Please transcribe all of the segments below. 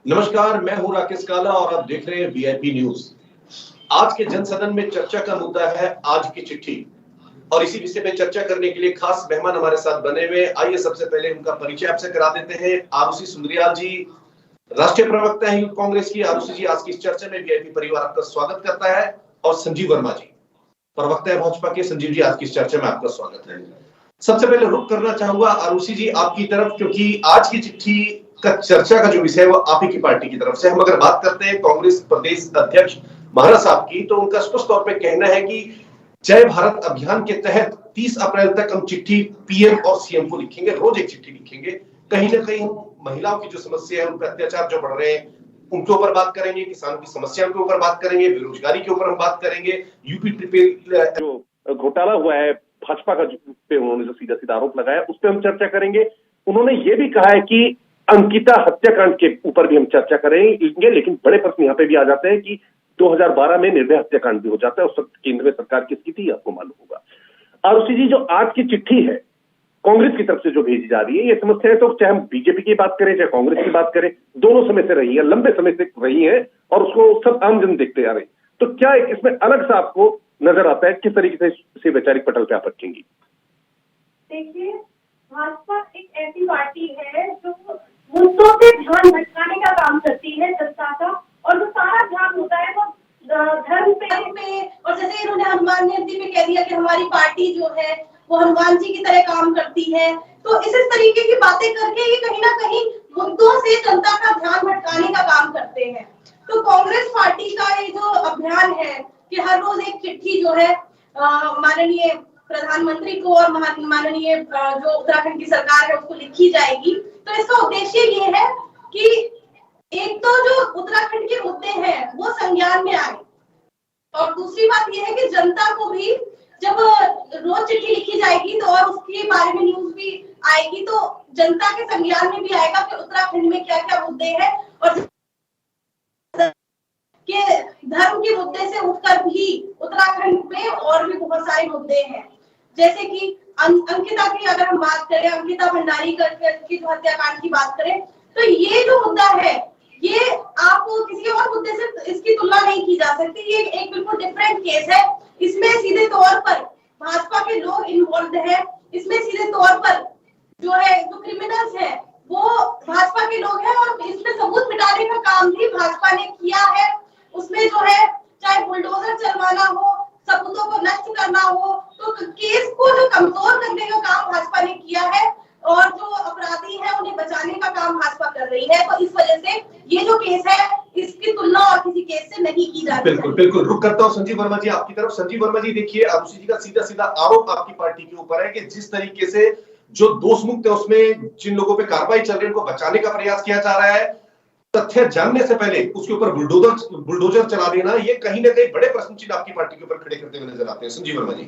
नमस्कार, मैं हूं राकेश काला और आप देख रहे हैं वीआईपी न्यूज। आज के जनसदन में चर्चा का मुद्दा है आज की चिट्ठी, और इसी विषय में चर्चा करने के लिए खास मेहमान हमारे साथ बने हुए। आइए सबसे पहले उनका परिचय आपसे करा देते हैं। आरुषि सुंदरियाल जी, राष्ट्रीय प्रवक्ता है यूथ कांग्रेस की। आरुषि जी, आज की इस चर्चा में वीआईपी परिवार आपका स्वागत करता है। और संजीव वर्मा जी, प्रवक्ता है भाजपा के। संजीव जी, आज की इस चर्चा में आपका स्वागत है। सबसे पहले रुख करना चाहूंगा आरुषि जी आपकी तरफ, क्योंकि आज की चिट्ठी का चर्चा का जो विषय है वो आप ही की पार्टी की तरफ से। हम अगर बात करते हैं कांग्रेस प्रदेश अध्यक्ष महाराज साहब की, तो उनका स्पष्ट तौर पे कहना है कि जय भारत अभियान के तहत 30 अप्रैल तक हम चिट्ठी पीएम और सीएम को लिखेंगे, रोज एक चिट्ठी लिखेंगे। कहीं ना कहीं हम महिलाओं की जो समस्या है, उन पर अत्याचार जो बढ़ रहे हैं उनके ऊपर बात करेंगे, किसानों की समस्याओं के ऊपर बात करेंगे, बेरोजगारी के ऊपर हम बात करेंगे, यूपी जो घोटाला हुआ है भाजपा का पे उन्होंने जो सीधा सीधा आरोप लगाया उस पर हम चर्चा करेंगे। उन्होंने ये भी कहा है कि अंकिता हत्याकांड के ऊपर भी हम चर्चा करेंगे, लेकिन बड़े प्रश्न यहाँ पे भी आ जाते हैं कि 2012 में निर्भया हत्याकांड भी हो जाता है, उस वक्त केंद्र में सरकार किसकी थी आपको मालूम होगा। आरुषि जी, जो आज की चिट्ठी है कांग्रेस की तरफ से जो भेजी जा रही है, ये समस्याएं तो चाहे हम बीजेपी की बात करें चाहे कांग्रेस की बात करें, दोनों समय से रही है, लंबे समय से रही है और उसको सब आमजन देखते आ रहे हैं। तो क्या इसमें अलग सा आपको नजर आता है, किस तरीके से वैचारिक पटल पे आप रखेंगी? देखिए, भाजपा एक ऐसी पार्टी है जो मुद्दों से ध्यान भटकाने का काम करती है जनता का, और जो सारा ध्यान होता है वो धर्म पे। और जैसे इन्होंने हनुमान जयंती पे कह दिया कि हमारी पार्टी जो है वो हनुमान जी की तरह काम करती है, तो इस तरीके की बातें करके ये कहीं ना कहीं मुद्दों से जनता का ध्यान भटकाने का काम करते हैं। तो कांग्रेस पार्टी का ये जो अभियान है कि हर रोज एक चिट्ठी जो है माननीय प्रधानमंत्री को और माननीय जो उत्तराखंड की सरकार है उसको लिखी जाएगी, तो इसका उद्देश्य ये है कि एक तो जो उत्तराखंड के मुद्दे हैं वो संज्ञान में आए, और दूसरी बात ये है कि जनता को भी जब रोज चिट्ठी लिखी जाएगी तो और उसके बारे में न्यूज भी आएगी, तो जनता के संज्ञान में भी आएगा कि उत्तराखंड में क्या क्या मुद्दे हैं, और कि धर्म के मुद्दे से उठकर भी उत्तराखंड में और भी बहुत सारे मुद्दे हैं। जैसे कि अंकिता की अगर हम बात करें, अंकिता भंडारी की जो हत्याकांड की बात करें, तो ये जो मुद्दा है ये आप किसी और मुद्दे से इसकी तुलना नहीं की जा सकती। ये एक बिल्कुल डिफरेंट केस है। इसमें सीधे तौर पर भाजपा के लोग इन्वॉल्व है। इसमें सीधे तौर पर जो क्रिमिनल्स है वो भाजपा के लोग हैं, और इसमें सबूत मिटाने का काम भी भाजपा ने किया है। उसमें जो है चाहे बुलडोजर चलवाना हो, सबूतों को नष्ट करना हो, तो केस को जो कमजोर करने का काम भाजपा ने किया है, और जो अपराधी है उन्हें बचाने का काम भाजपा कर रही है। तो इस वजह से ये जो केस है इसकी तुलना और किसी केस से नहीं की जाती। बिल्कुल बिल्कुल, रुक करता हूँ संजीव वर्मा जी आपकी तरफ। संजीव वर्मा जी, देखिए आरुषि जी का सीधा सीधा आरोप आपकी पार्टी के ऊपर है कि जिस तरीके से जो दोष मुक्त है उसमें जिन लोगों पे कार्रवाई चल रही है उनको बचाने का प्रयास किया जा रहा है, तथ्य जानने से पहले उसके ऊपर बुलडोजर चला देना, ये कहीं ना कहीं बड़े प्रश्न चिन्ह आपकी पार्टी के ऊपर खड़े करते हुए नजर आते हैं। संजीव वर्मा जी।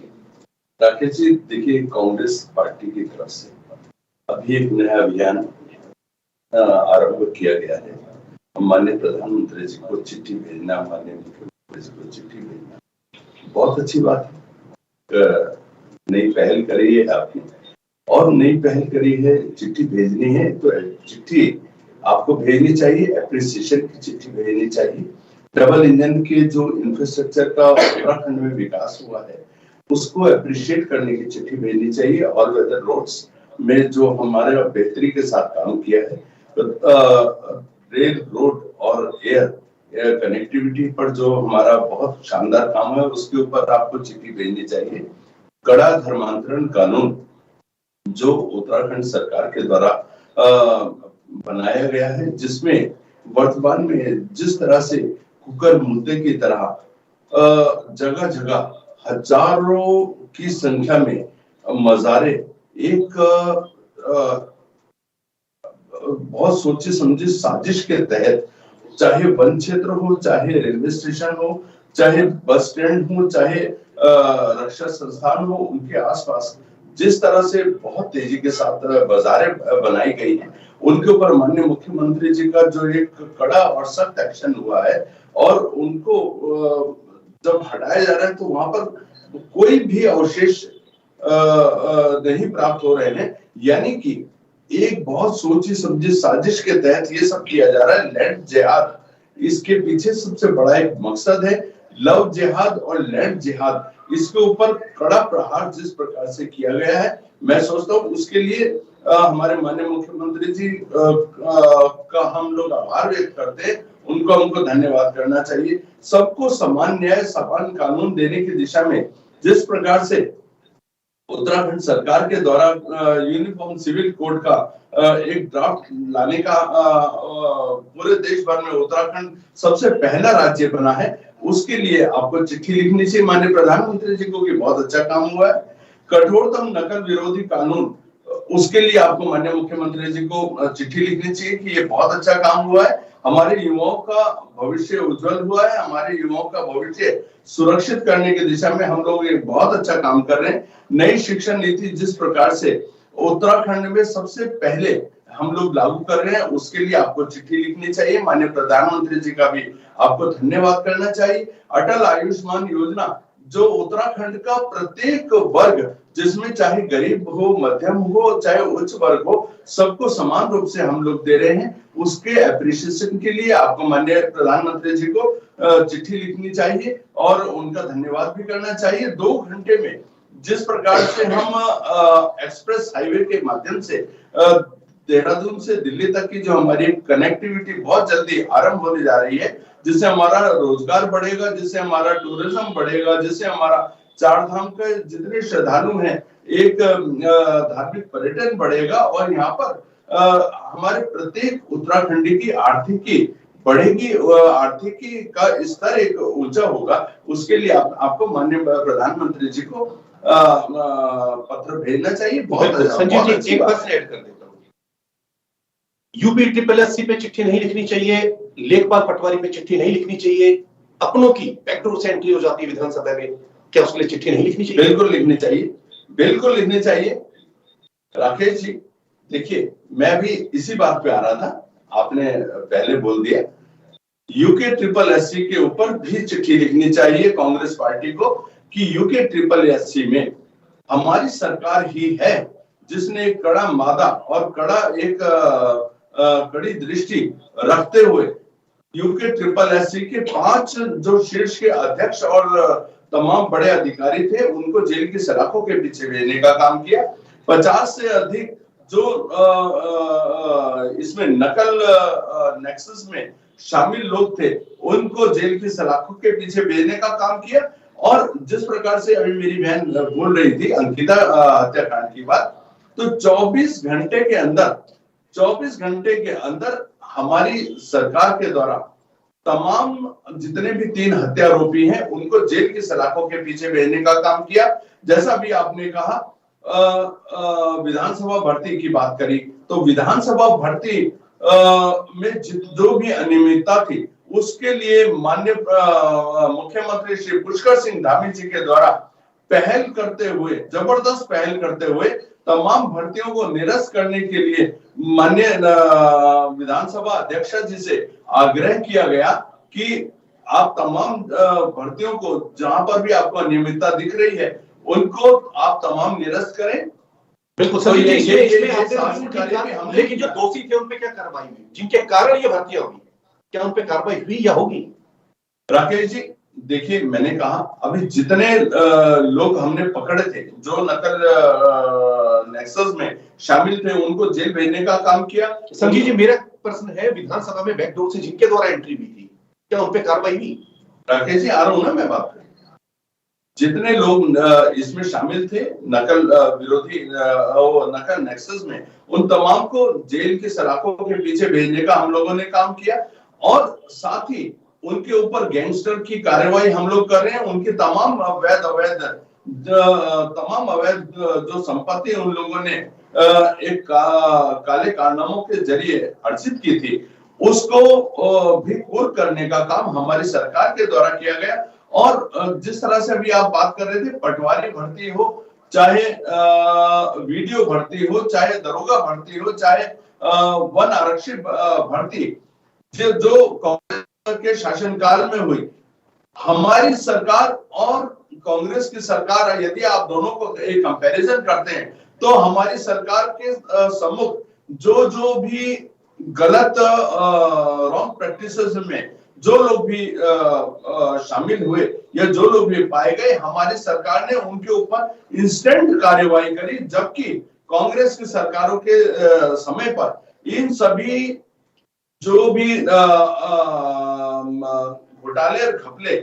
राकेश जी, देखिए, कांग्रेस पार्टी की तरफ से अभी एक नया अभियान आरंभ किया गया है। माननीय प्रधानमंत्री जी को चिट्ठी भेजना, माननीय मुख्यमंत्री जी को चिट्ठी भेजना बहुत अच्छी बात है। नई पहल करी है आपने, और नई पहल करी है, चिट्ठी भेजनी है तो चिट्ठी आपको भेजनी चाहिए, एप्रिसिएशन की चिट्ठी भेजनी चाहिए। डबल इंजन के जो इंफ्रास्ट्रक्चर का उत्तराखंड में विकास हुआ है उसको अप्रिशिएट करने की चिट्ठी भेजनी चाहिए। और वेदर रोड्स में जो हमारे बेहतरी के साथ काम किया है, तो रेल, रोड और एयर कनेक्टिविटी पर जो हमारा बहुत शानदार काम है उसके ऊपर आपको चिट्ठी भेजनी चाहिए। कड़ा धर्मांतरण कानून जो उत्तराखंड सरकार के द्वारा बनाया गया है, जिसमें वर्तमान में जिस तरह से कुकर मुद्दे की तरह जगह जगह हजारों की संख्या में मजारे एक बहुत सोचे समझे साजिश के तहत, चाहे वन क्षेत्र हो, चाहे रेलवे स्टेशन हो, चाहे बस स्टैंड हो, चाहे रक्षा संस्थान हो, उनके आसपास जिस तरह से बहुत तेजी के साथ बाजारें बनाई गई हैं, उनके ऊपर माननीय मुख्यमंत्री जी का जो एक कड़ा और सख्त एक्शन हुआ है, और उनको जब हटाया जा रहा है तो वहां पर कोई भी अवशेष नहीं प्राप्त हो रहे हैं। यानी कि एक बहुत सोची समझी साजिश के तहत ये सब किया जा रहा है। लैंड जिहाद, इसके पीछे सबसे बड़ा एक मकसद है। लव जिहाद और लैंड जिहाद, इसके ऊपर कड़ा प्रहार जिस प्रकार से किया गया है, मैं सोचता हूँ उसके लिए हमारे माननीय मुख्यमंत्री जी का हम लोग आभार व्यक्त करते हैं। उनको धन्यवाद करना चाहिए। सबको समान न्याय, समान कानून देने की दिशा में जिस प्रकार से उत्तराखंड सरकार के द्वारा यूनिफॉर्म सिविल कोड का एक ड्राफ्ट लाने का पूरे देश भर में उत्तराखंड सबसे पहला राज्य बना है, उसके लिए आपको चिट्ठी लिखनी चाहिए माननीय प्रधानमंत्री जी को कि बहुत अच्छा काम हुआ है। कठोरतम नकल विरोधी कानून, उसके लिए आपको माननीय मुख्यमंत्री जी को चिट्ठी लिखनी चाहिए कि ये बहुत अच्छा काम हुआ है। हमारे युवाओं का भविष्य उज्जवल हुआ है, हमारे युवाओं का भविष्य सुरक्षित करने की दिशा में हम लोग एक बहुत अच्छा काम कर रहे हैं। नई शिक्षा नीति जिस प्रकार से उत्तराखंड में सबसे पहले हम लोग लागू कर रहे हैं, उसके लिए आपको चिट्ठी लिखनी चाहिए। माननीय प्रधानमंत्री जी का भी आपको धन्यवाद करना चाहिए। अटल आयुष्मान योजना, जो उत्तराखंड का प्रत्येक वर्ग, जिसमें चाहे गरीब हो, मध्यम हो, चाहे उच्च वर्ग हो, सबको समान रूप से हम लोग दे रहे हैं, उसके अप्रिशिएशन के लिए आपको माननीय प्रधानमंत्री जी को चिट्ठी लिखनी चाहिए और उनका धन्यवाद भी करना चाहिए। 2 घंटे में जिस प्रकार से हम एक्सप्रेस हाईवे के माध्यम से देहरादून से दिल्ली तक की जो हमारी कनेक्टिविटी बहुत जल्दी आरंभ होने जा रही है, जिससे हमारा रोजगार बढ़ेगा, जिससे हमारा टूरिज्म बढ़ेगा, जिससे हमारा चार धाम के जितने श्रद्धालु हैं, एक धार्मिक पर्यटन बढ़ेगा और यहाँ पर हमारे प्रत्येक उत्तराखंडी की आर्थिकी बढ़ेगी, आर्थिकी का स्तर एक ऊंचा होगा। उसके लिए आपको माननीय प्रधानमंत्री जी को पत्र भेजना चाहिए। बहुत संजीव जी, एक बात ऐड कर देता हूँ, यूपी SSSC पे चिट्ठी नहीं लिखनी चाहिए, लेखपाल पटवारी पे चिट्ठी नहीं लिखनी चाहिए, अपनों की बैकडोर से एंट्री हो जाती है विधानसभा में, क्या उसके लिए चिट्ठी नहीं लिखनी चाहिए? बिल्कुल लिखनी चाहिए, बिल्कुल लिखनी चाहिए। राकेश जी देखिए, मैं भी इसी बात पे आ रहा था, आपने पहले बोल दिया। UKSSC के ऊपर भी चिट्ठी लिखनी चाहिए कांग्रेस पार्टी को कि UKSSC में हमारी सरकार ही है जिसने एक कड़ा मादा और कड़ा एक कड़ी दृष्टि रखते हुए UKSSC के 5 जो शीर्ष के अध्यक्ष और तमाम बड़े अधिकारी थे, उनको जेल की सलाखों के पीछे भेजने का काम किया। 50 से अधिक जो इसमें नकल नेक्सस में शामिल लोग थे, उनको जेल की सलाखों के पीछे भेजने का काम किया। और जिस प्रकार से अभी मेरी बहन बोल रही थी अंकिता हत्याकांड की बात, तो 24 घंटे के अंदर हमारी सरकार के द्वारा तमाम जितने भी 3 हत्यारोपी हैं, उनको जेल की सलाखों के पीछे भेजने का काम किया। जैसा भी आपने कहा विधानसभा भर्ती की बात करी, तो विधानसभा भर्ती में जो भी अनियमितता थी, उसके लिए माननीय मुख्यमंत्री श्री पुष्कर सिंह धामी जी के द्वारा पहल करते हुए, जबरदस्त पहल करते हुए तमाम भर्तियों को निरस्त करने के लिए माननीय विधानसभा अध्यक्ष जी से आग्रह किया गया कि आप तमाम भर्तियों को, जहां पर भी आपको अनियमितता दिख रही है, उनको आप तमाम निरस्त करें। बिल्कुल सर, लेकिन जो दोषी थे उन पे क्या कार्रवाई हुई, जिनके कारण ये भर्तियां हुई, क्या उन पे कार्रवाई हुई या होगी? राकेश जी देखिए, मैंने कहा अभी जितने लोग हमने पकड़े थे जो नकल नेक्सस में शामिल थे, उनको जेल भेजने का काम किया। संजीव जी, मेरा प्रश्न है, विधानसभा में बैकडोर से जिनके द्वारा एंट्री हुई थी, क्या उन पे कार्रवाई हुई? राकेश जी, आ रहा हूं ना मैं बात कर, जितने लोग इसमें शामिल थे नकल विरोधी नकल नेक्सस में, उन तमाम को जेल की सलाखों के पीछे भेजने का हम लोगों ने काम किया। और साथ ही उनके ऊपर गैंगस्टर की कार्रवाई हम लोग कर रहे हैं। उनकी तमाम अवैध जो संपत्ति उन लोगों ने एक काले कारनामों के जरिए अर्जित की थी, उसको भी कुर्क करने का काम हमारी सरकार के द्वारा किया गया। और जिस तरह से अभी आप बात कर रहे थे, पटवारी भर्ती हो, चाहे वीडियो भर्ती हो, चाहे दरोगा भर्ती हो, चाहे वन आरक्षी भर्ती, जो कांग्रेस के शासनकाल में हुई, हमारी सरकार और कांग्रेस की सरकार, यदि आप दोनों को एक कंपैरिजन करते हैं, तो हमारी सरकार के सम्मुख जो जो भी गलत रॉन्ग प्रैक्टिसेस में जो लोग भी शामिल हुए या जो लोग भी पाए गए, हमारी सरकार ने उनके ऊपर इंस्टेंट कार्यवाही करी, जबकि कांग्रेस की सरकारों के समय पर इन सभी जो भी घोटाले और घपले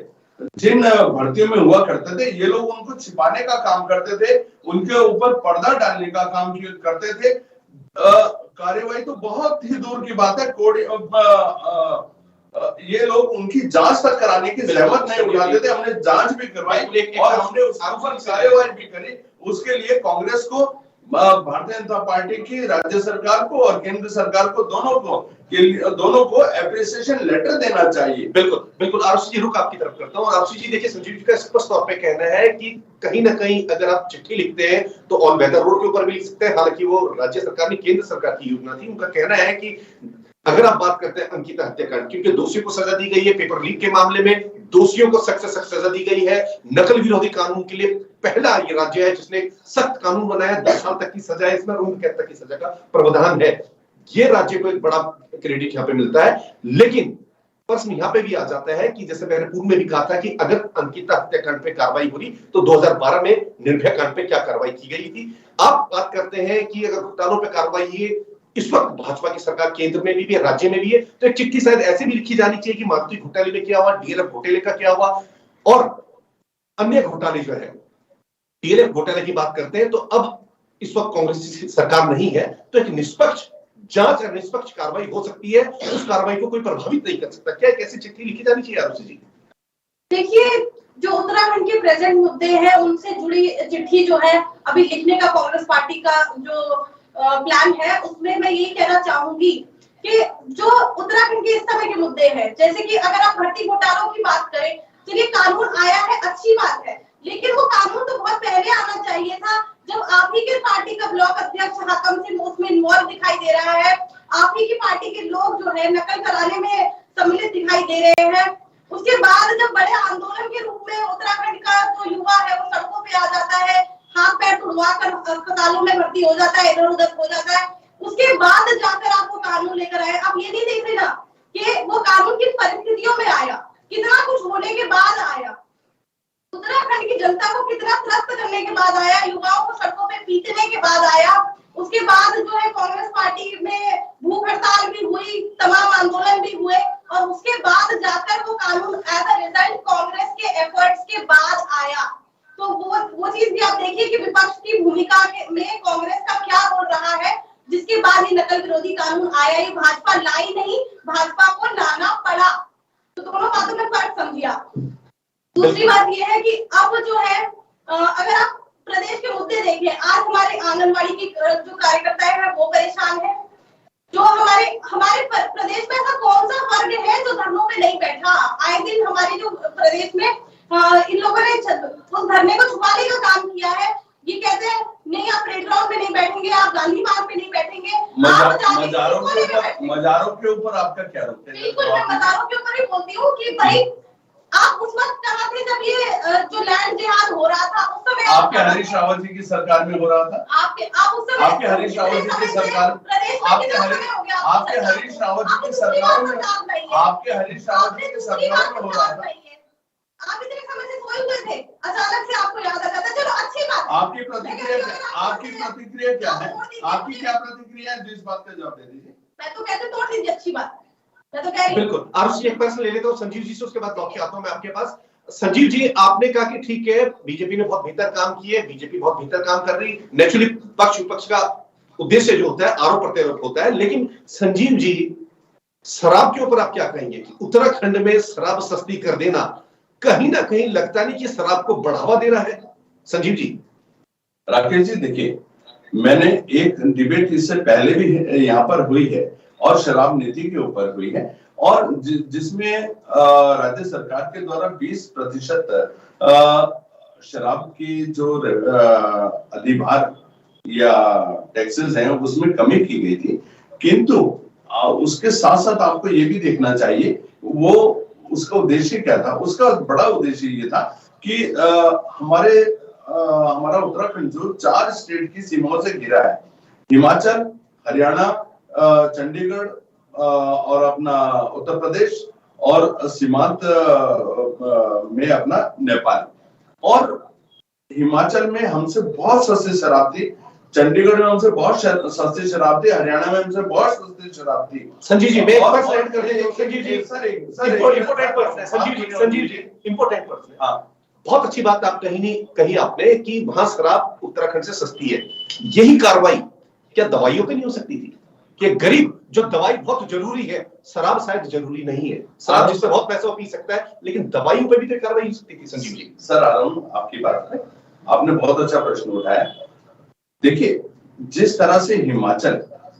जिन भर्तियों में हुआ करते थे, ये लोग उनको छिपाने का काम करते थे, उनके ऊपर पर्दा डालने का काम करते थे। कार्यवाही तो बहुत ही दूर की बात है, ये लोग उनकी जांच तक कराने की जहमत नहीं उठाते थे। हमने जांच भी करवाई और हमने उस पर कार्यवाही भी करी। उसके लिए कांग्रेस को, भारतीय जनता पार्टी की राज्य सरकार को और केंद्र सरकार को, दोनों को एप्रिसिएशन लेटर देना चाहिए। बिल्कुल बिल्कुल। आरुषि जी, रुक आपकी तरफ करता हूँ। आरुषि जी, देखिए, संजीव जी का स्पष्ट तौर पे कहना है कि कहीं ना कहीं अगर आप चिट्ठी लिखते हैं तो ऑन वेदर रोड के ऊपर भी लिख सकते हैं। हालांकि वो राज्य सरकार ने, केंद्र सरकार की योजना थी। उनका कहना है कि अगर आप बात करते हैं अंकिता हत्याकांड, क्योंकि दोषियों को सजा दी गई है, पेपर लीक के मामले में दोषियों को सख्त से सख्त सजा दी गई है। नकल विरोधी कानून के लिए पहला ये राज्य है जिसने सख्त कानून बनाया। 2 साल तक की सजा है, इसमें उम्र कैद तक की सजा का प्रावधान है। ये राज्य को एक बड़ा क्रेडिट यहाँ पे मिलता है। लेकिन प्रश्न यहाँ पे भी आ जाता है कि जैसे मैंने पूर्व में भी कहा था कि अगर अंकिता हत्याकांड पे कार्रवाई हो रही तो 2012 में निर्भया कांड पे क्या कार्रवाई की गई थी। आप बात करते हैं कि अगर घोटालों पे कार्रवाई है, इस वक्त भाजपा की सरकार केंद्र में भी है, राज्य में भी है, तो एक चिट्ठी शायद ऐसे भी लिखी जानी चाहिए कि माधुरी घोटाले में क्या हुआ, डीएलएफ घोटाले का क्या हुआ, और अन्य घोटाले जो है। डीएलएफ घोटाले की बात करते हैं तो अब इस वक्त कांग्रेस की सरकार नहीं है, तो एक निष्पक्ष जांच और निष्पक्ष कार्रवाई हो सकती है। उस कार्रवाई को कोई प्रभावित नहीं कर सकता। क्या एक ऐसी चिट्ठी लिखी जानी चाहिए आरुषि जी? देखिए, जो उत्तराखंड के प्रेजेंट मुद्दे हैं उनसे जुड़ी चिट्ठी जो है अभी लिखने का कांग्रेस पार्टी का जो प्लान है, उसमें मैं यही कहना चाहूंगी कि जो उत्तराखंड के इस समय के मुद्दे हैं, जैसे कि अगर आप भर्ती घोटालों की बात करें, चलिए कानून आया है, अच्छी बात है, लेकिन वो कानून तो बहुत पहले आना चाहिए था, जब आप ही के पार्टी का ब्लॉक अध्यक्ष हाकम सिंह उसमें इन्वॉल्व दिखाई दे रहा है। आप ही की पार्टी के लोग जो है नकल कराने में सम्मिलित दिखाई दे रहे हैं। उसके बाद जब बड़े आंदोलन के रूप में उत्तराखंड का जो युवा है वो सड़कों पे आ जाता है, हाथ पैर तुड़वा कर अस्पतालों में भर्ती हो जाता है, इधर उधर हो जाता है, उसके बाद जाकर आप वो कानून लेकर आए। आप ये नहीं देख रहे ना कि वो कानून किस परिस्थितियों में आया, कितना कुछ होने के बाद आया, उत्तराखंड की जनता को कितना त्रस्त करने के बाद आया, युवाओं को सड़कों पे पीटने के बाद आया। उसके बाद जो है कांग्रेस पार्टी में भूख हड़ताल भी हुई, तमाम आंदोलन भी हुए, और उसके बाद जाकर वो कानून एज अ रिजल्ट कांग्रेस के एफर्ट्स के बाद आया। तो वो चीज भी आप देखिए कि विपक्ष की भूमिका में कांग्रेस का क्या रोल रहा है, जिसके बाद ये नकल विरोधी कानून आया। ये भाजपा लाई नहीं, भाजपा को लाना पड़ा। तो दोनों बातों में फर्क समझिए आप। दूसरी बात यह है कि अब जो है अगर आप प्रदेश के मुद्दे देखें, आज हमारे आंगनबाड़ी की जो कार्यकर्ता है वो परेशान है। जो हमारे प्रदेश में ऐसा कौन सा वर्ग है जो धरनों में नहीं बैठा? आए दिन हमारे जो प्रदेश में इन लोगों ने उस धरने को छुपाने का काम किया है। ये कहते हैं नहीं, आप रेड ग्राउंड में नहीं बैठेंगे, आप गांधी मार्ग पे नहीं बैठेंगे। मजारों के ऊपर आपका क्या रुख है? बिल्कुल, मैं मजारों के ऊपर ही बोलती हूँ कि भाई आप उस वक्त कहाँ थे जब ये जो लैंड जिहाद हो रहा था? उस समय आपके हरीश रावत जी की सरकार में हो रहा था। आप उस समय आपके हरीश रावत जी की सरकार, आपके हरीश रावत जी की सरकार में, आपके हरीश रावत जी की सरकार में हो रहा था। आप इतने समय से सोए हुए थे, अचानक से आपको याद आ जाता। चलो अच्छी बात। आपकी प्रतिक्रिया क्या है? आपकी क्या प्रतिक्रिया है? जिस बात का जवाब दे दीजिए। मैं तो कहती तोड़ दीजिए, अच्छी बात। मैं तो कह रही बिल्कुल। आरुषि, एक प्रश्न ले लेता हूँ संजीव जी से, उसके बाद लौट के आता हूँ मैं आपके पास। संजीव जी, आपने कहा कि ठीक है, बीजेपी ने बहुत बेहतर काम किए, बीजेपी बहुत बेहतर काम कर रही। नेचुरली पक्ष विपक्ष का उद्देश्य जो होता है आरोप प्रत्यारोप होता है, लेकिन संजीव जी शराब के ऊपर आप क्या कहेंगे कि उत्तराखंड में शराब सस्ती कर देना कहीं ना कहीं लगता नहीं कि शराब को बढ़ावा दे रहा है? संजीव जी। राकेश जी, देखिए, मैंने एक डिबेट इससे पहले भी यहाँ पर हुई है और शराब नीति के ऊपर हुई है, और जिसमें राज्य सरकार के द्वारा 20% शराब की जो अधिभार या टैक्सेस हैं उसमें कमी की गई थी। किंतु उसके साथ साथ आपको ये भी देखना चाहिए वो उसका उद्देश्य क्या था। उसका बड़ा उद्देश्य ये था कि हमारा उत्तराखंड जो 4 स्टेट की सीमाओं से घिरा है, हिमाचल, हरियाणा, चंडीगढ़ और अपना उत्तर प्रदेश और सीमांत में अपना नेपाल, और हिमाचल में हमसे बहुत सस्ती शराब थी, चंडीगढ़ में हमसे बहुत सस्ती शराब थी, हरियाणा में हमसे बहुत सस्ती शराब थी। संजीव जी मैं ऐड कर देता हूं। Sanjeev ji sir important person है। संजीव जी इंपॉर्टेंट पर्सन है। हाँ, बहुत अच्छी बात आप कही आपने कि वहां शराब उत्तराखंड से सस्ती है। यही कार्रवाई क्या दवाइयों पे नहीं हो सकती थी कि गरीब जो दवाई बहुत जरूरी है, शराब शायद जरूरी नहीं है, शराब जिससे बहुत पैसा पी सकता है, लेकिन दवाइयों पे भी तो कार्रवाई हो सकती थी। संजीव जी सर आ रहा हूं आपकी बात में, आपने बहुत अच्छा प्रश्न उठाया। देखिए जिस तरह से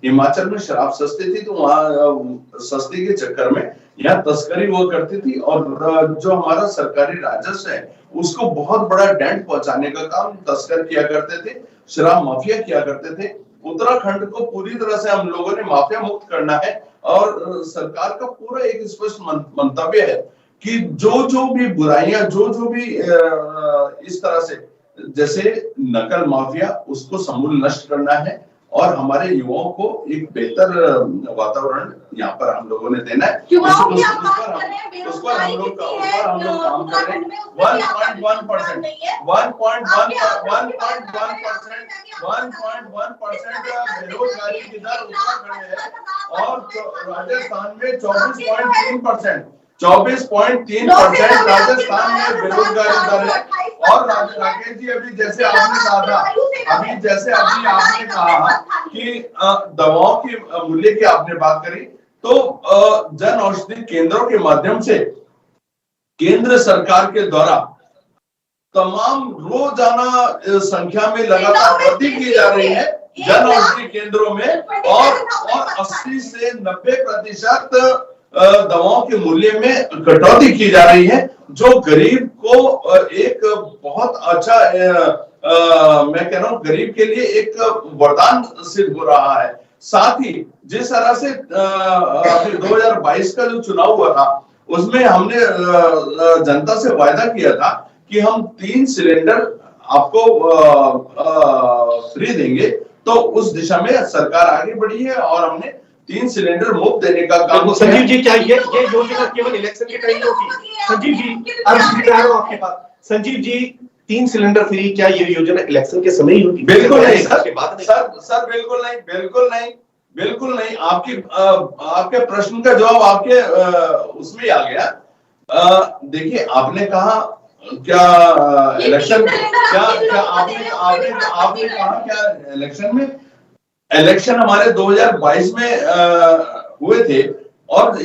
हिमाचल में शराब सस्ती थी, तो वहां सस्ती के चक्कर में यहाँ तस्करी हुआ करती थी, और जो हमारा सरकारी राजस्व है उसको बहुत बड़ा डेंट पहुंचाने का काम तस्कर किया करते थे, शराब माफिया किया करते थे। उत्तराखंड को पूरी तरह से हम लोगों ने माफिया मुक्त करना है, और सरकार का पूरा एक स्पष्ट मंतव्य है कि जो भी बुराइयां, जो भी इस तरह से जैसे नकल माफिया, उसको समूल नष्ट करना है, और हमारे युवाओं को एक बेहतर वातावरण यहाँ पर हम लोगों ने देना है। उस पर हम लोग काम कर रहे हैं। 1.1% बेरोजगारी की दर उत्तराखंड है, और राजस्थान में 24.3% राजस्थान में बेरोजगारी दर है। और राकेश जी अभी जैसे आपने कहा था, अभी आपने कहा कि दवाओं के मूल्य की आपने बात करी, तो जन औषधि केंद्रों के माध्यम से केंद्र सरकार के द्वारा तमाम रोजाना संख्या में लगातार वृद्धि की जा रही है जन औषधि केंद्रों में, और 80 से 90% दवाओं के मूल्य में कटौती की जा रही है, जो गरीब को एक बहुत अच्छा मैं कह रहा हूं गरीब के लिए एक वरदान सिद्ध हो रहा है। साथ ही जिस तरह से 2022 का जो चुनाव हुआ था, उसमें हमने जनता से वायदा किया था कि हम 3 सिलेंडर आपको फ्री देंगे, तो उस दिशा में सरकार आगे बढ़ी है, और हमने 3 सिलेंडर मुफ्त देने का काम। संजीव जी क्या ये योजना केवल इलेक्शन के टाइम होगी? संजीव जी आपके पास, संजीव जी 3 सिलेंडर फ्री, क्या ये योजना इलेक्शन के समय ही होगी? बिल्कुल नहीं सर, बिल्कुल नहीं। आपके प्रश्न का जवाब आपके उसमें आ गया। देखिए आपने कहा क्या इलेक्शन, क्या आपने कहा क्या इलेक्शन हमारे 2022 में हुए थे, और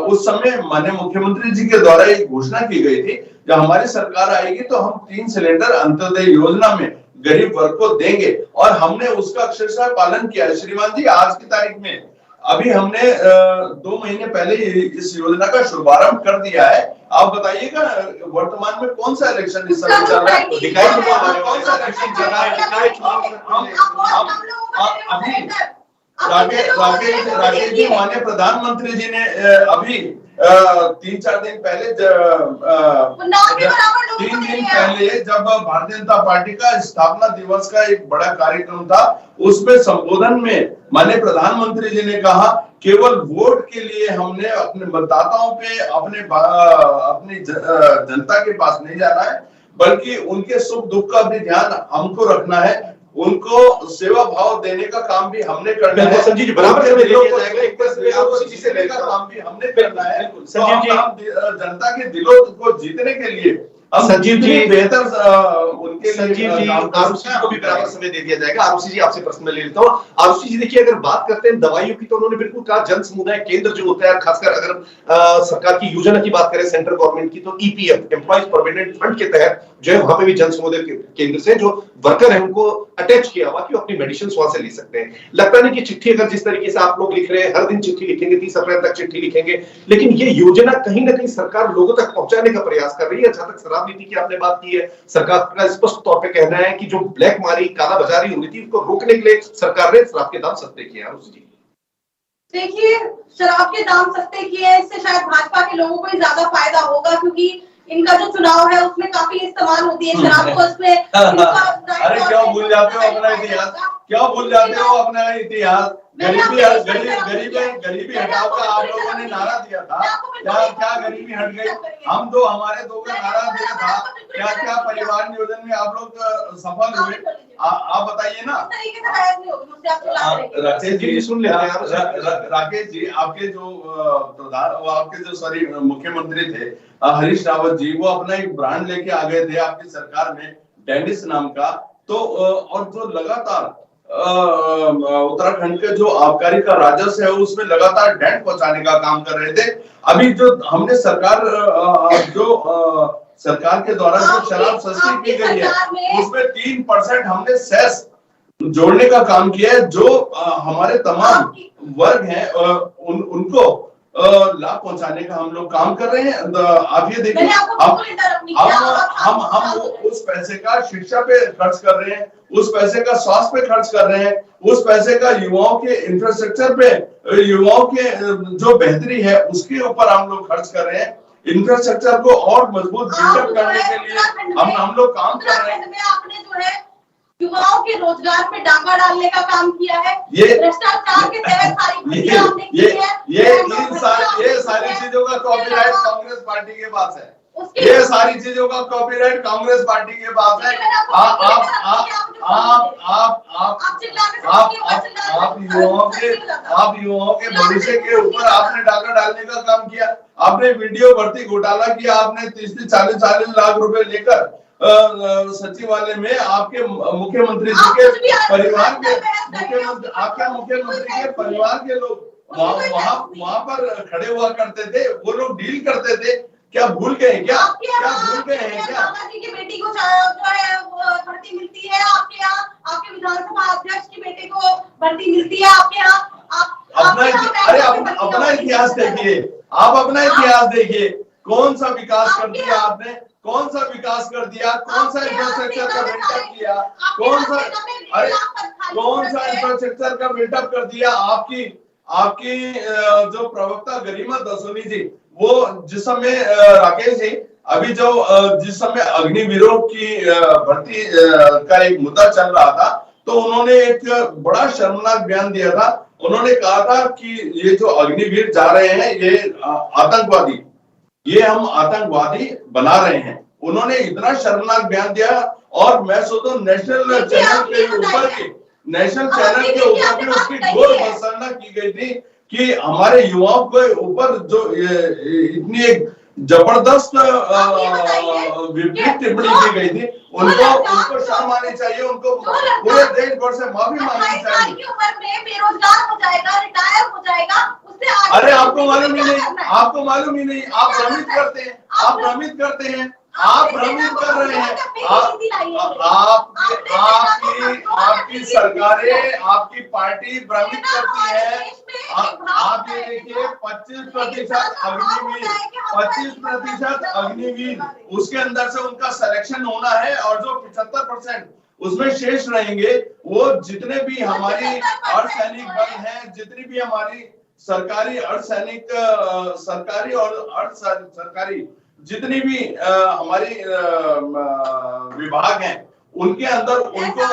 उस समय माननीय मुख्यमंत्री जी के द्वारा एक घोषणा की गई थी, जब हमारी सरकार आएगी तो हम 3 सिलेंडर अंत्योदय योजना में गरीब वर्ग को देंगे, और हमने उसका अक्षरशः पालन किया है। श्रीमान जी आज की तारीख में अभी हमने 2 महीने पहले इस योजना का शुभारंभ कर दिया है। आप बताइएगा वर्तमान में कौन सा इलेक्शन इस समय चल रहा है? कौन सा इलेक्शन चल रहा है? राकेश जी माननीय प्रधानमंत्री जी ने अभी 3-4 दिन पहले 3 दिन पहले जब भारतीय जनता पार्टी का स्थापना दिवस का एक बड़ा कार्यक्रम था, उसमें संबोधन में माननीय प्रधानमंत्री जी ने कहा केवल वोट के लिए हमने अपने मतदाताओं पे अपनी जनता के पास नहीं जाना है, बल्कि उनके सुख दुख का भी ध्यान हमको रखना है, उनको सेवा भाव देने का काम भी हमने करना है। संजीव जी बराबर से दिया जाएगा, एक जिसे लेने का काम भी हमने करना है। संजीव जी जनता के दिलों को जीतने के लिए संजीव जी बेहतर उनके संजीव जी आरुषि को भी बराबर समय दे दिया जाएगा। आरुषि जी आपसे प्रश्न ले लेता हूँ। आरुषि जी देखिए, अगर बात करते हैं दवाइयों की, तो उन्होंने बिल्कुल कहा जन समुदाय केंद्र जो होता है, खासकर अगर सरकार की योजना की बात करें सेंट्रल गवर्नमेंट की, तो ईपीएफ एम्प्लॉइज प्रोविडेंट फंड के तहत जो है वहां पे भी जन समुदाय केंद्र से जो वर्कर है उनको अटैच किया हुआ कि वो अपनी मेडिसिन वहां से ले सकते हैं। लगता नहीं कि चिट्ठी अगर जिस तरीके से आप लोग लिख रहे हैं, हर दिन चिट्ठी लिखेंगे, 30 अप्रैल तक चिट्ठी लिखेंगे, लेकिन ये योजना कहीं ना कहीं सरकार लोगों तक पहुंचाने का प्रयास कर रही है। जहां तक शराब नीति की आपने बात की है, सरकार का स्पष्ट तौर पे कहना है कि जो ब्लैक मारी काला बाजारी हो रही थी, उसको रोकने के लिए सरकार ने शराब के दाम सस्ते किए हैं। जी देखिए, शराब के दाम सस्ते किए हैं, इससे शायद भाजपा के लोगों को ही ज्यादा फायदा होगा, क्योंकि इनका जो चुनाव है उसमें काफी इस्तेमाल होती है शराब को। उसमें अरे क्यों भूल जाते हो अपना इतिहास? क्या भूल जाते हो अपना इतिहास? गरीबी हटाओ का आप लोगों ने नारा दिया था, क्या गरीबी हट गई? हम तो हमारे दो का नारा दिया था, क्या परिवार नियोजन में आप लोग सफल हुए? आप बताइए ना। राकेश जी सुन लेते हैं। राकेश जी, आपके जो प्रधान, आपके जो सॉरी मुख्यमंत्री थे हरीश रावत जी, वो अपना एक ब्रांड लेके आ गए थे आपकी सरकार में, डेनिस नाम का। तो और जो लगातार उत्तराखंड के जो आबकारी का राजस्व है उसमें लगातार डेंट पहुंचाने का काम कर रहे थे। अभी जो हमने सरकार के द्वारा जो शराब सस्ती की गई है उसमें 3% हमने सेस जोड़ने का काम किया है, जो हमारे तमाम वर्ग हैं उनको लाभ पहुंचाने का हम लोग काम कर रहे हैं। आप ये देखिए, हम उस पैसे का शिक्षा पे खर्च कर रहे हैं, उस पैसे का स्वास्थ्य पे खर्च कर रहे हैं, उस पैसे का युवाओं के इंफ्रास्ट्रक्चर पे, युवाओं के जो बेहतरी है उसके ऊपर हम लोग खर्च कर रहे हैं। इंफ्रास्ट्रक्चर को और मजबूत बिल्डअप करने के लिए हम लोग काम कर रहे हैं। आपने जो है युवाओं के रोजगार पे डाका डालने का काम किया है, ये भ्रष्टाचार के तहत ये सारी चीजों का कॉपीराइट कांग्रेस पार्टी के पास है। ये सारी चीजों का कॉपीराइट कांग्रेस पार्टी के पास है। आप युवाओं के भविष्य के ऊपर आपने डाका डालने का काम किया। आपने वीडियो भर्ती घोटाला किया, आपने 30-40 लाख रुपए लेकर सचिवालय में आपके मुख्यमंत्री जी के परिवार के मुख्यमंत्री के परिवार के लोग वहां पर खड़े हुआ करते थे, वो लोग डील करते थे। क्या भूल गए? क्या भूल गए हैं? क्या दादाजी की बेटी को जो है भर्ती मिलती है आपके यहाँ, आपके विधानसभा अध्यक्ष की बेटे को भर्ती मिलती है आपके यहाँ। अपना इतिहास देखिए, आप अपना इतिहास देखिए, कौन सा विकास कर दिया आपने? कौन सा विकास कर दिया? कौन सा इंफ्रास्ट्रक्चर का बिल्डअप किया? कौन सा इंफ्रास्ट्रक्चर का बिल्डअप कर दिया? आपकी जो प्रवक्ता गरिमा दसोनी जी, वो जिस समय राकेश जी अभी जिस समय अग्निवीरों की भर्ती का एक मुद्दा चल रहा था, तो उन्होंने एक बड़ा शर्मनाक बयान दिया था। उन्होंने कहा था कि ये जो अग्निवीर जा रहे हैं ये आतंकवादी, ये हम आतंकवादी बना रहे हैं। उन्होंने इतना शर्मनाक बयान दिया, और मैं सोचता हूँ नेशनल चैनल के ऊपर भी उसकी घोर भर्त्सना की गई थी कि हमारे युवाओं के ऊपर जो इतनी एक जबरदस्त विपरीत टिप्पणी की गई थी। उनको शर्म आनी चाहिए, उनको पूरे देश भर से माफी मांगनी चाहिए। बेरोजगार हो जाएगा, रिटायर हो जाएगा, उससे अरे आपको मालूम ही नहीं, आप भ्रमित करते हैं, आप भ्रमित कर रहे हैं। आपकी सरकारें, आपकी पार्टी भ्रमित करती है। आप ये देखिए 25% अग्निवीर, उसके अंदर से उनका सिलेक्शन होना है, और जो 75% उसमें शेष रहेंगे, वो जितने भी हमारी अर्धसैनिक बल हैं, जितनी भी हमारी सरकारी अर्धसैनिक, सरकारी और अर्ध सरकारी जितनी भी हमारी विभाग हैं, उनके अंदर उनको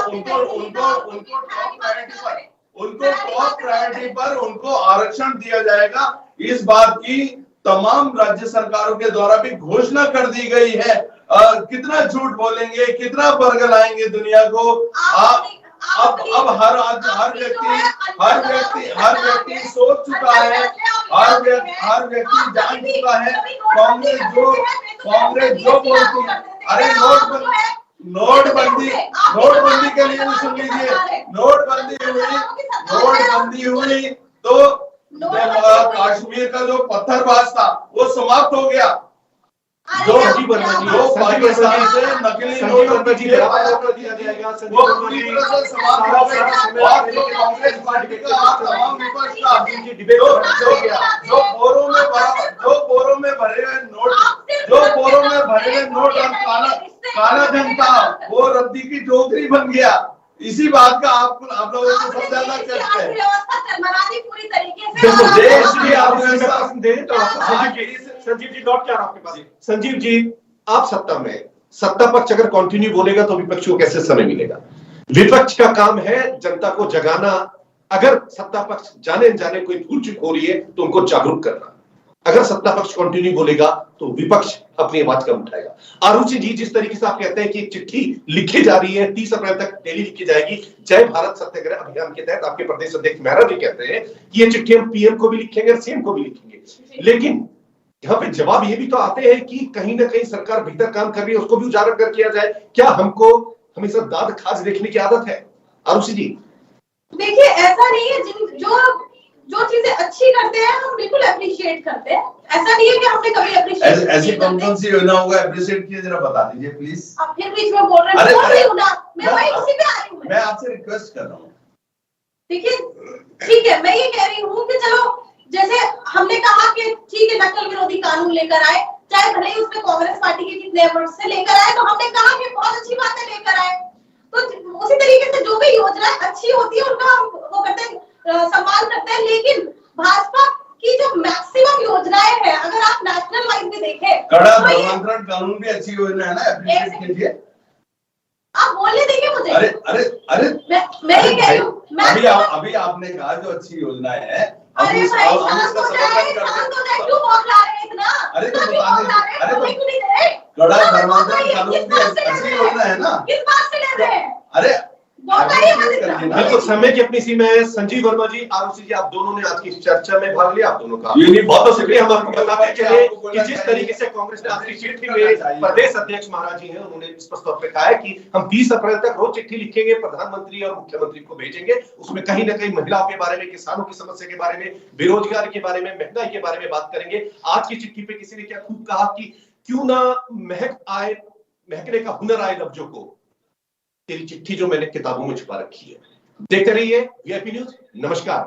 टॉप प्रायोरिटी पर उनको आरक्षण दिया जाएगा। इस बात की तमाम राज्य सरकारों के द्वारा भी घोषणा कर दी गई है। कितना झूठ बोलेंगे, कितना बरगलाएंगे दुनिया को। अब हर व्यक्ति सोच चुका है, हर व्यक्ति जान चुका है। कांग्रेस जो बोलती है, अरे नोटबंदी के लिए भी सुन लीजिए। नोटबंदी हुई तो कश्मीर का जो पत्थरबाज था वो समाप्त हो गया। जो पाकिस्तान से नकली नोट वो पूरी तरह से समाप्त हो गया। और जो कांग्रेस पार्टी का तमाम विपक्ष का जो बोरों में भरे हुए नोट और काला धन था, वो रद्दी की टोकरी बन गया। इसी बात का आप लोगों को सबसे ज्यादा चर्चा है। पूरी तरीके से देश की अर्थव्यवस्था संजीव जी लौट के आ रहा आपके पास। संजीव जी, आप सत्ता पक्ष अगर कंटिन्यू बोलेगा तो विपक्ष को कैसे समय मिलेगा? विपक्ष का काम है जनता को जगाना। अगर सत्ता पक्ष जाने जाने कोई भूल चूक हो रही है तो उनको जागरूक करना। अगर सत्ता पक्ष कंटिन्यू बोलेगा तो विपक्ष अपनी आवाज कम उठाएगा। आरुषि जी, जिस तरीके से आप कहते हैं कि एक चिट्ठी लिखी जा रही है, 30 अप्रैल तक डेली लिखी जाएगी जय भारत सत्याग्रह अभियान के तहत, आपके प्रदेश अध्यक्ष मेहरा जी कहते हैं कि ये चिट्ठी हम पीएम को भी लिखेंगे और सीएम को भी लिखेंगे। लेकिन यहाँ पे जवाब ये भी तो आते हैं कि कहीं ना कहीं सरकार बेहतर काम कर रही है, उसको भी उजागर कर किया जाए। क्या हमको हमेशा दाद खाज देखने की आदत है? आरुषि जी, देखिए ऐसा नहीं है, जो चीजें अच्छी करते हैं हम बिल्कुल अप्रिशिएट करते हैं। ऐसा नहीं है कि हमने कभी अप्रिशिएट ऐसी कौन सी योजना होगा अप्रिशिएट किए, जरा बता दीजिए प्लीज। आप फिर बीच में बोल रहे हैं, बोल रही हूं ना, मैं वही उसी पे आ रही हूं। मैं आपसे रिक्वेस्ट कर रहा हूँ। देखिए ठीक है, मैं ये कह रही हूँ कि चलो जैसे हमने कहा कि ठीक है नकल विरोधी कानून लेकर आए, चाहे भले ही उसमें कांग्रेस पार्टी के कितने एफर्ट से लेकर आए, तो हमने कहा कि बहुत अच्छी बात है लेकर आए। तो उसी तरीके से जो भी योजना अच्छी होती है उनका हम वो करते हैं, सम्मान करते हैं। लेकिन भाजपा की जो मैक्सिमम योजनाएं हैं, अगर आप नेशनल वाइज भी देखें, कड़ा धर्मांतरण कानून भी अच्छी योजना है ना, अप्रिशिएट कीजिए। आप बोलने देंगे मुझे? अरे अरे अरे मैं ये कह रही हूँ, अभी आपने कहा जो अच्छी योजनाएं हैं, अरे भाई शांत हो जाए, क्यों बौखला रहे हैं इतना? अरे तो नहीं दे रहे? कड़ा धर्मांतरण कानून भी अच्छी योजना है ना। किस बात से ले रहे हैं? अरे बिल्कुल समय की अपनी सीमा है। संजीव वर्मा जी, आरुषि जी, आप दोनों ने आज की चर्चा में भाग लिया, आप दोनों का बहुत शुक्रिया। हम आपको बताते चले कि जिस तरीके से कांग्रेस ने आज की चिट्ठी में प्रदेश अध्यक्ष महाराज जी हैं, उन्होंने स्पष्ट तौर पे कहा है कि हम 30 अप्रैल तक रोज चिट्ठी लिखेंगे, प्रधानमंत्री और मुख्यमंत्री को भेजेंगे। उसमें कहीं ना कहीं महिलाओं के बारे में, किसानों की समस्या के बारे में, बेरोजगार के बारे में, महंगाई के बारे में बात करेंगे। आज की चिट्ठी पे किसी ने क्या खूब कहा कि क्यों ना महकने का हुनर आए लफ्जों को, तेरी चिट्ठी जो मैंने किताबों में छुपा रखी है। देखते रहिए वीआईपी न्यूज। नमस्कार।